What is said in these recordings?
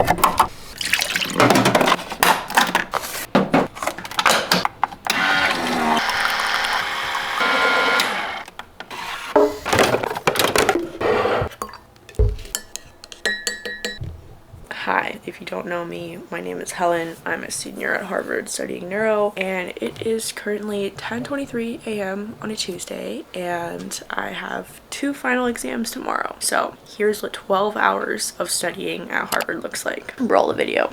Hi, if you don't know me, my name is Helen. I'm a senior at Harvard studying neuro, and it is currently 10:23 a.m. on a Tuesday, and I have 2 final exams tomorrow. So here's what 12 hours of studying at Harvard looks like. Roll the video.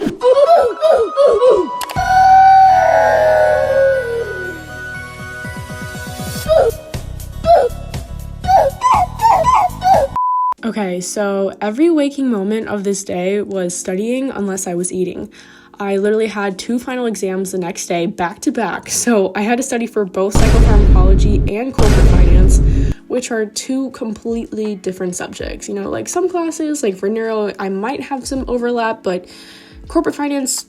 Okay, so every waking moment of this day was studying unless I was eating. I literally had 2 final exams the next day, back to back, so I had to study for both psychopharmacology and corporate finance, which are 2 completely different subjects. You know, like some classes, like for neuro, I might have some overlap, but corporate finance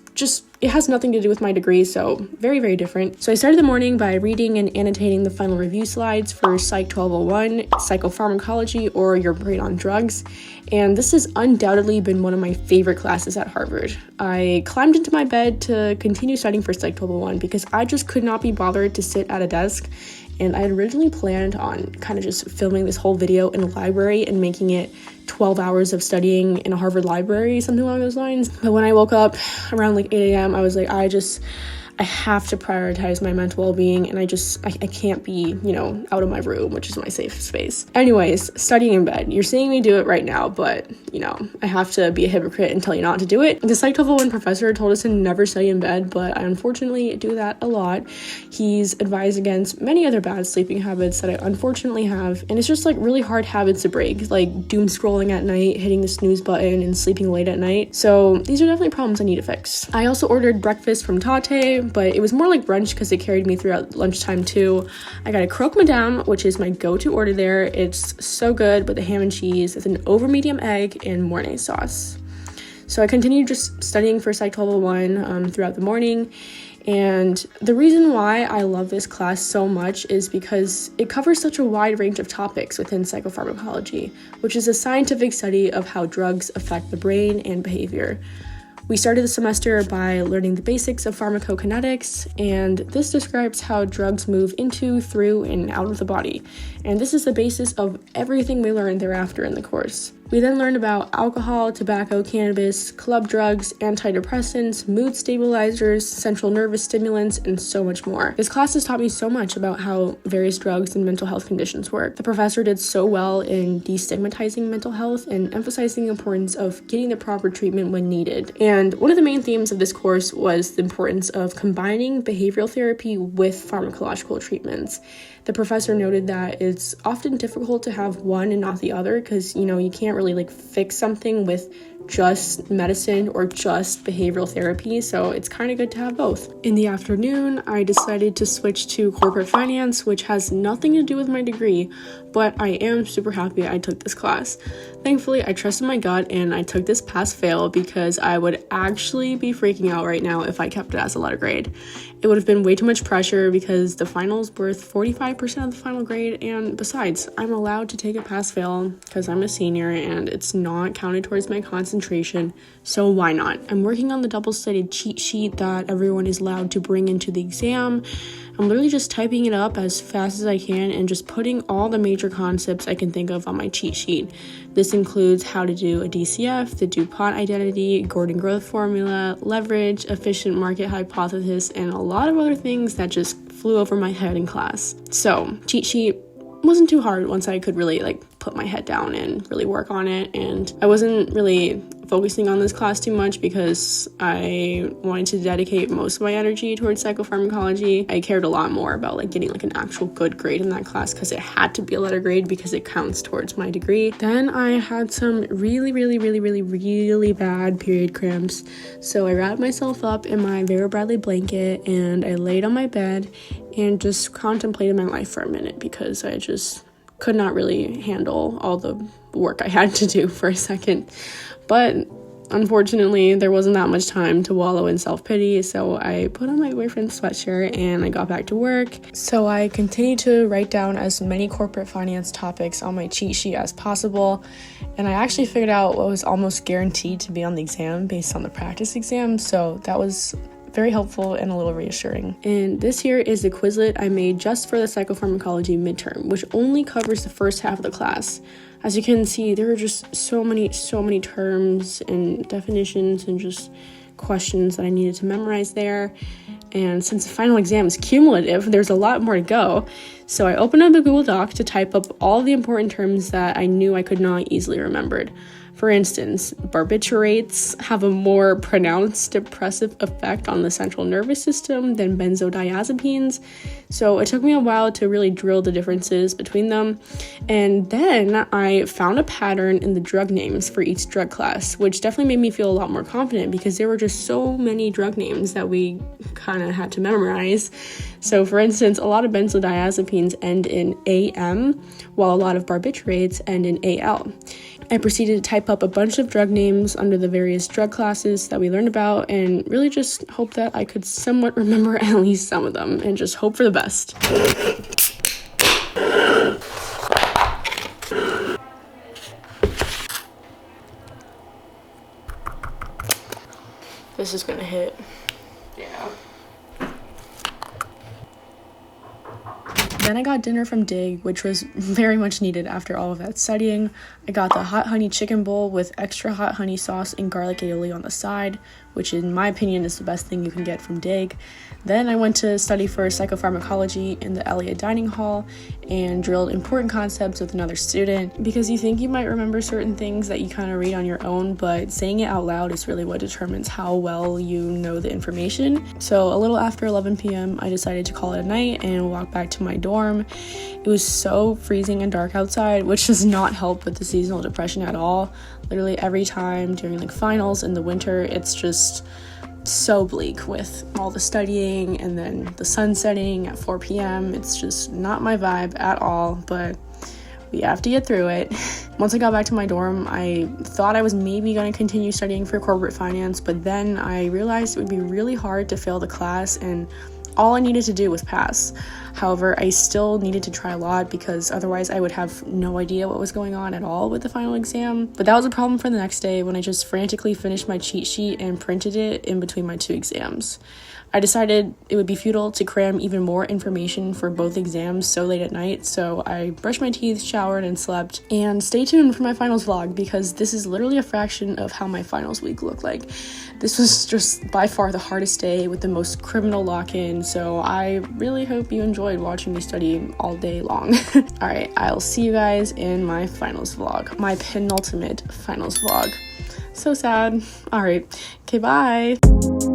it has nothing to do with my degree, so very, very different. So I started the morning by reading and annotating the final review slides for Psych 1201, Psychopharmacology, or Your Brain on Drugs, and this has undoubtedly been one of my favorite classes at Harvard. I climbed into my bed to continue studying for Psych 1201 because I just could not be bothered to sit at a desk, and I had originally planned on kind of just filming this whole video in a library and making it 12 hours of studying in a Harvard library, something along those lines. But when I woke up around like 8 a.m., I was like, I have to prioritize my mental well-being, and I can't be, out of my room, which is my safe space. Anyways, studying in bed. You're seeing me do it right now, but, I have to be a hypocrite and tell you not to do it. The Psych 1201 professor told us to never study in bed, but I unfortunately do that a lot. He's advised against many other bad sleeping habits that I unfortunately have, and it's just like really hard habits to break, like doom scrolling at night, hitting the snooze button, and sleeping late at night. So these are definitely problems I need to fix. I also ordered breakfast from Tate, but it was more like brunch because it carried me throughout lunchtime too. I got a croque madame, which is my go-to order there. It's so good with the ham and cheese. It's an over medium egg and mornay sauce. So I continued just studying for Psych 1201 throughout the morning. And the reason why I love this class so much is because it covers such a wide range of topics within psychopharmacology, which is a scientific study of how drugs affect the brain and behavior. We started the semester by learning the basics of pharmacokinetics, and this describes how drugs move into, through, and out of the body. And this is the basis of everything we learn thereafter in the course. We then learned about alcohol, tobacco, cannabis, club drugs, antidepressants, mood stabilizers, central nervous stimulants, and so much more. This class has taught me so much about how various drugs and mental health conditions work. The professor did so well in destigmatizing mental health and emphasizing the importance of getting the proper treatment when needed. And one of the main themes of this course was the importance of combining behavioral therapy with pharmacological treatments. The professor noted that it's often difficult to have one and not the other because, you can't really fix something with just medicine or just behavioral therapy, so it's kind of good to have both. In the afternoon, I decided to switch to corporate finance, which has nothing to do with my degree, but I am super happy I took this class. Thankfully, I trusted my gut and I took this pass-fail because I would actually be freaking out right now if I kept it as a letter grade. It would have been way too much pressure because the final's worth 45% of the final grade, and besides, I'm allowed to take a pass-fail because I'm a senior and it's not counted towards my concentration, so why not? I'm working on the double-sided cheat sheet that everyone is allowed to bring into the exam. I'm literally just typing it up as fast as I can and just putting all the major concepts I can think of on my cheat sheet. This includes how to do a DCF, the DuPont identity, Gordon growth formula, leverage, efficient market hypothesis, and a lot of other things that just flew over my head in class. So, cheat sheet wasn't too hard once I could really put my head down and really work on it, and I wasn't really focusing on this class too much because I wanted to dedicate most of my energy towards psychopharmacology. I cared a lot more about getting an actual good grade in that class because it had to be a letter grade because it counts towards my degree. Then I had some really bad period cramps, so I wrapped myself up in my Vera Bradley blanket and I laid on my bed and just contemplated my life for a minute because I just could not really handle all the work I had to do for a second. But unfortunately, there wasn't that much time to wallow in self-pity, so I put on my boyfriend's sweatshirt and I got back to work. So I continued to write down as many corporate finance topics on my cheat sheet as possible, and I actually figured out what was almost guaranteed to be on the exam based on the practice exam, so that was very helpful and a little reassuring. And this here is the Quizlet I made just for the psychopharmacology midterm, which only covers the first half of the class. As you can see, there are just so many terms and definitions and just questions that I needed to memorize there. And since the final exam is cumulative, there's a lot more to go. So I opened up a Google Doc to type up all the important terms that I knew I could not easily remember. For instance, barbiturates have a more pronounced depressive effect on the central nervous system than benzodiazepines, so it took me a while to really drill the differences between them. And then I found a pattern in the drug names for each drug class, which definitely made me feel a lot more confident because there were just so many drug names that we kind of had to memorize. So for instance, a lot of benzodiazepines end in AM, while a lot of barbiturates end in AL. I proceeded to type up a bunch of drug names under the various drug classes that we learned about and really just hope that I could somewhat remember at least some of them and just hope for the best. This is gonna hit. Yeah. Then I got dinner from Dig, which was very much needed after all of that studying. I got the hot honey chicken bowl with extra hot honey sauce and garlic aioli on the side, which in my opinion is the best thing you can get from Dig. Then I went to study for psychopharmacology in the Elliott Dining Hall and drilled important concepts with another student, because you think you might remember certain things that you kind of read on your own, but saying it out loud is really what determines how well you know the information. So a little after 11 p.m. I decided to call it a night and walk back to my dorm. It was so freezing and dark outside, which does not help with the seasonal depression at all. Literally every time during like finals in the winter, it's just so bleak with all the studying and then the sun setting at 4 p.m. It's just not my vibe at all, but we have to get through it. Once I got back to my dorm, I thought I was maybe going to continue studying for corporate finance, but then I realized it would be really hard to fail the class and all I needed to do was pass. However, I still needed to try a lot because otherwise I would have no idea what was going on at all with the final exam. But that was a problem for the next day when I just frantically finished my cheat sheet and printed it in between my two exams. I decided it would be futile to cram even more information for both exams so late at night, so I brushed my teeth, showered, and slept. And stay tuned for my finals vlog because this is literally a fraction of how my finals week looked like. This was just by far the hardest day with the most criminal lock-in, so I really hope you enjoyed watching me study all day long. Alright, I'll see you guys in my finals vlog, my penultimate finals vlog. So sad. Alright, okay, bye.